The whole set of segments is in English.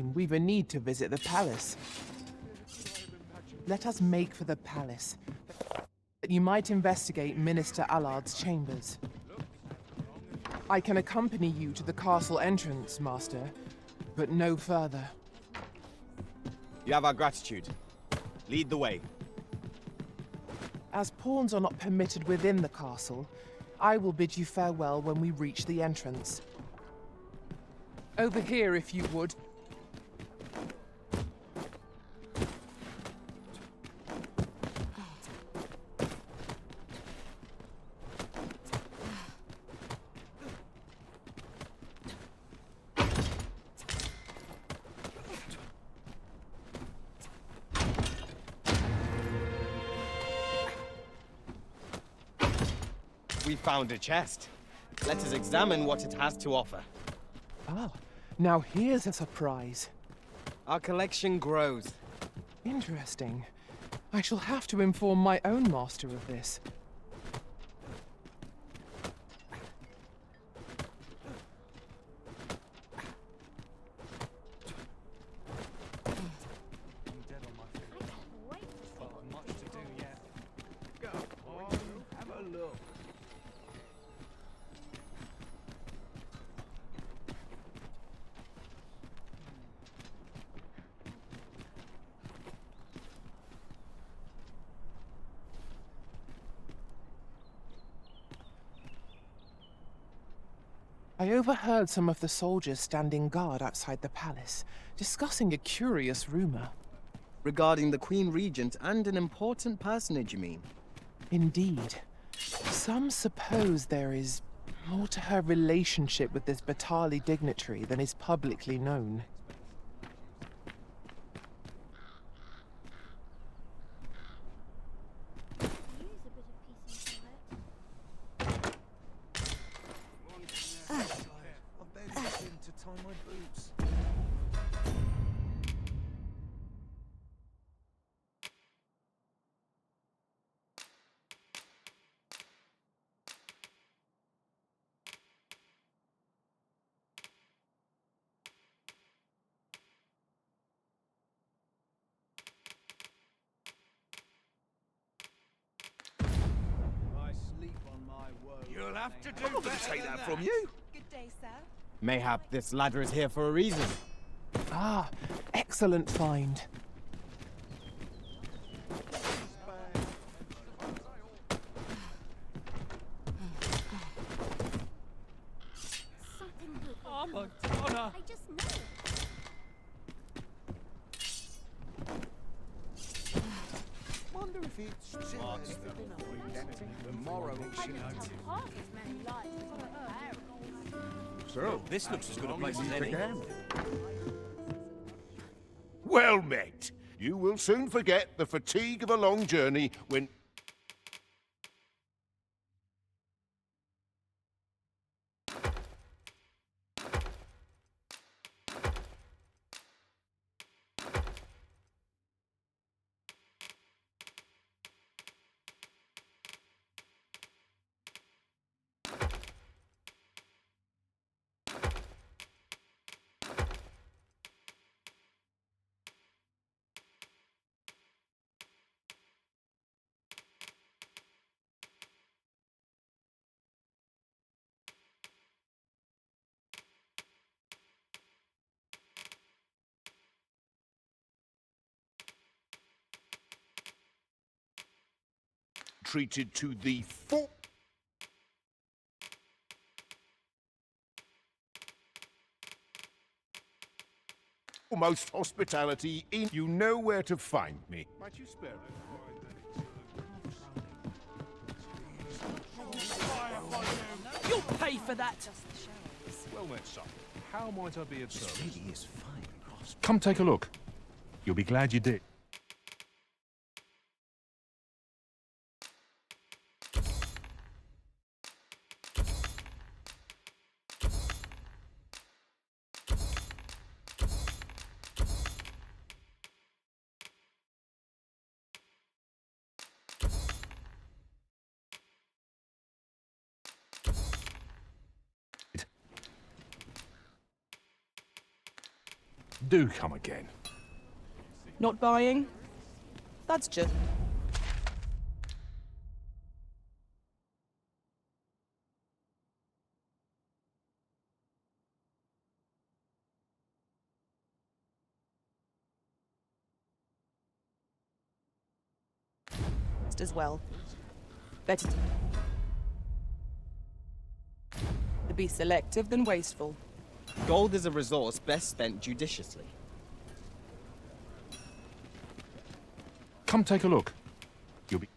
We've a need to visit the palace. Let us make for the palace. You might investigate Minister Allard's chambers. I can accompany you to the castle entrance, Master, but no further. You have our gratitude. Lead the way. As pawns are not permitted within the castle, I will bid you farewell when we reach the entrance. Over here, if you would. We found a chest. Let us examine what it has to offer. Ah, now here's a surprise. Our collection grows. Interesting. I shall have to inform my own master of this. I overheard some of the soldiers standing guard outside the palace, discussing a curious rumor. Regarding the Queen Regent and an important personage, you mean? Indeed. Some suppose there is more to her relationship with this Batali dignitary than is publicly known. You'll have to do I'm not going to take that from you. Good day, sir. Mayhap this ladder is here for a reason. Ah, excellent find. Something good. Oh, Madonna. I just know it. Wonder if it's tomorrow. I can tell half as many lies as I heard. So, this looks as good a place as any. Well met. You will soon forget the fatigue of a long journey when... treated to the foremost hospitality in... You know where to find me. Might you spare it? You'll pay for that! Well met, son. How might I be of service? This really is fine. Come take a look. You'll be glad you did. Do come again. Not buying? That's just... as well. Better to be selective than wasteful. Gold is a resource best spent judiciously. Come take a look. You'll be...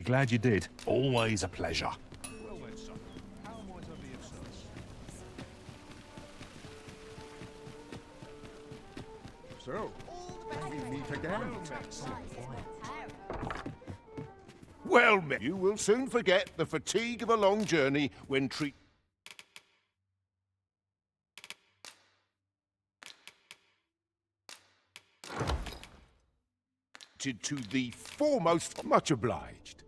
Glad you did. Always a pleasure. Well then, son. How might I be of service? So, we meet again. Well met. You will soon forget the fatigue of a long journey when treated to the foremost. Much obliged.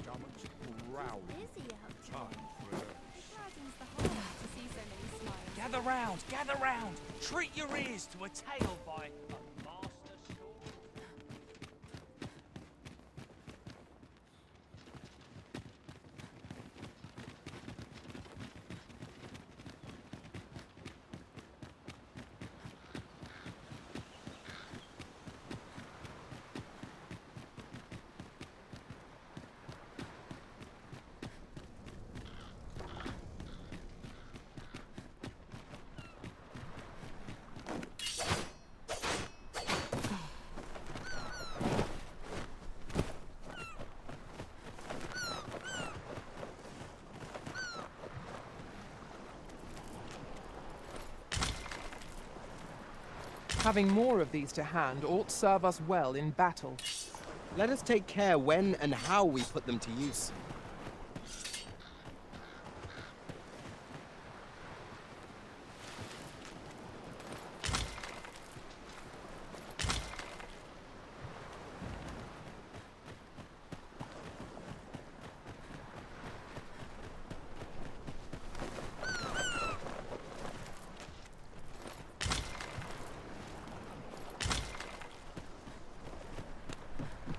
Stomach's growling. Busy out Time there. for a It hardens the heart to see so many smiles. Gather round. Treat your ears to a tale by a master sword. Having more of these to hand ought serve us well in battle. Let us take care when and how we put them to use.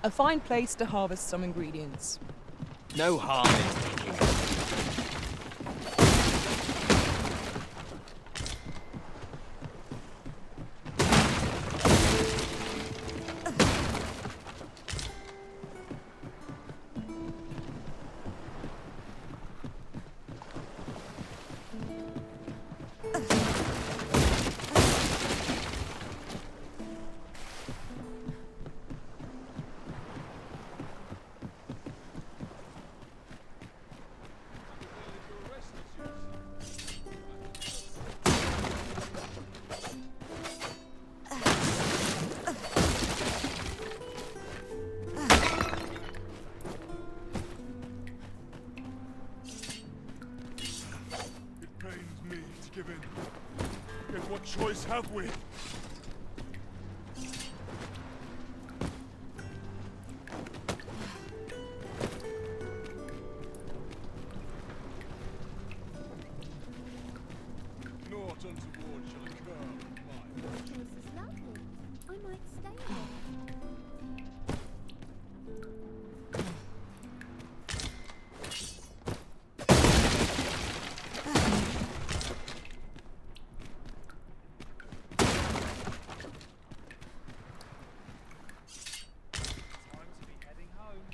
A fine place to harvest some ingredients. No harm in taking it. It pains me to give in. Yet what choice have we? Naught untoward shall occur in mine. This place is lovely. I might stay here. Time to be heading home.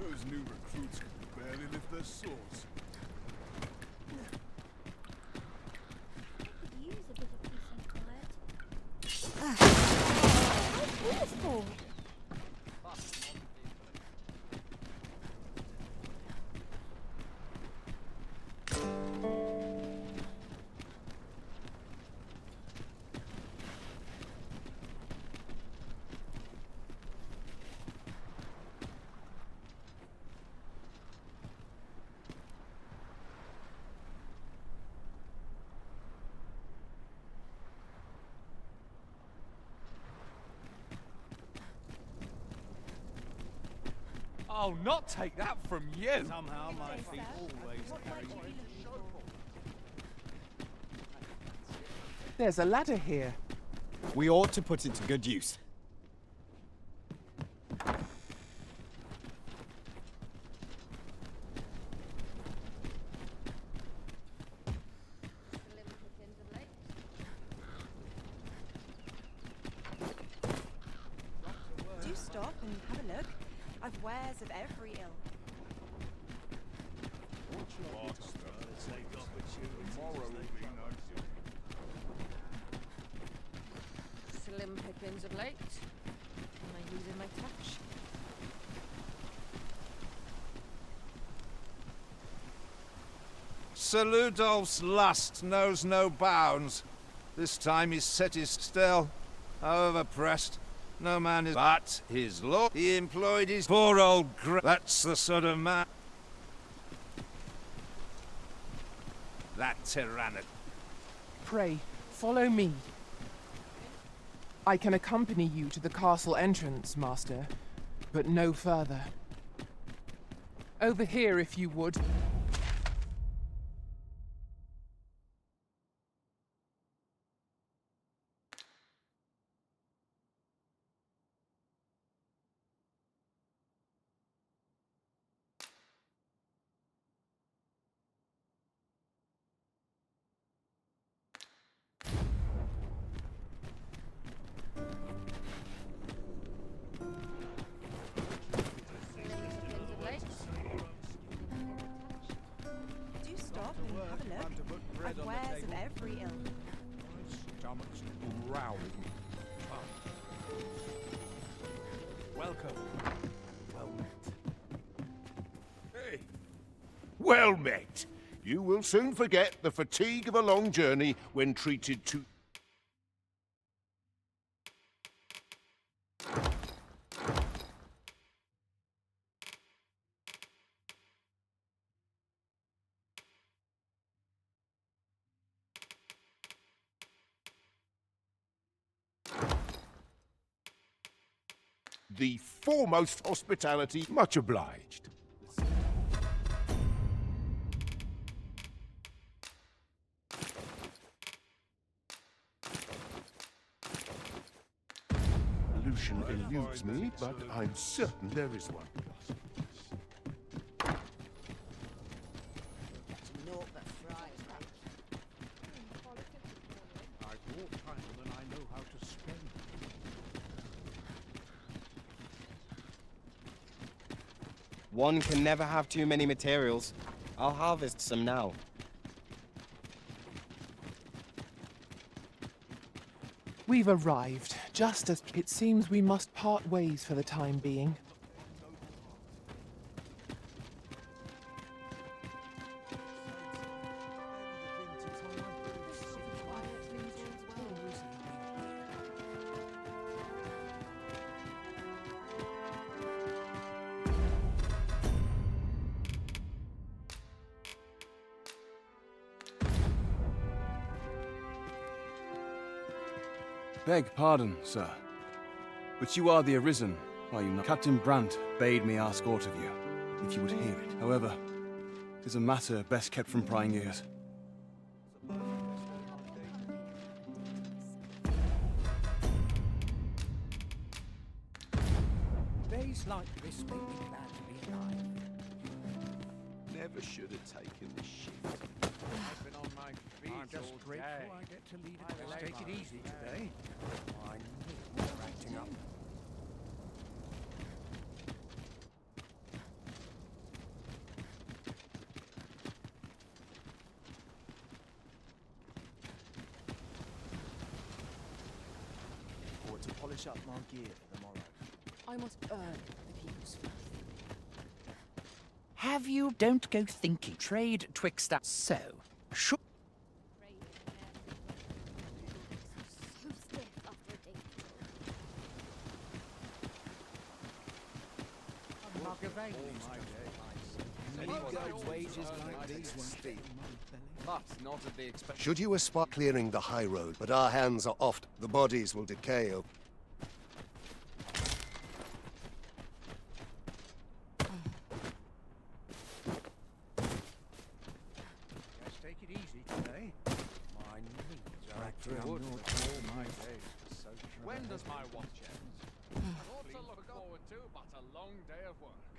Those new recruits can barely lift their swords. Could use a bit of peace and quiet. How beautiful! I'll not take that from you. Somehow my feet always carry me. There's a ladder here. We ought to put it to good use. Do stop and have a look. I've wares of every ilk. Slim pickings of late. Am I losing my touch? Sir Ludolf's lust knows no bounds. This time his set is still, however pressed. No man is but his lord. He employed his poor old That's the sort of man. That tyrannic. Pray, follow me. I can accompany you to the castle entrance, Master, but no further. Over here, if you would. Do stop and have a look. I've wares of every ilk. Stomach's growling. Welcome. Well met. Hey. Well met. You will soon forget the fatigue of a long journey when treated to... The foremost hospitality, much obliged. Illusion eludes me, but I'm certain there is one. I've more time than I know how to spend. One can never have too many materials. I'll harvest some now. We've arrived, just as it seems we must part ways for the time being. Beg pardon, sir, but you are the Arisen, are you not? Captain Brandt bade me ask aught of you, if you would hear it. However, it is a matter best kept from prying ears. Days like this make me glad to be alive. Never should have taken this shit. I've been on my feet. I'm just grateful I get to lead it. Let's take it easy today. I knew we were acting up. Or to polish up my gear for the morrow. I must earn the king's faith. Have you? Don't go thinking. Trade twixt us. So, sure. So stiff after a day. Should you aspire clearing the high road, but our hands are oft, the bodies will decay. When does my watch end? I've ought to look forward to but a long day of work.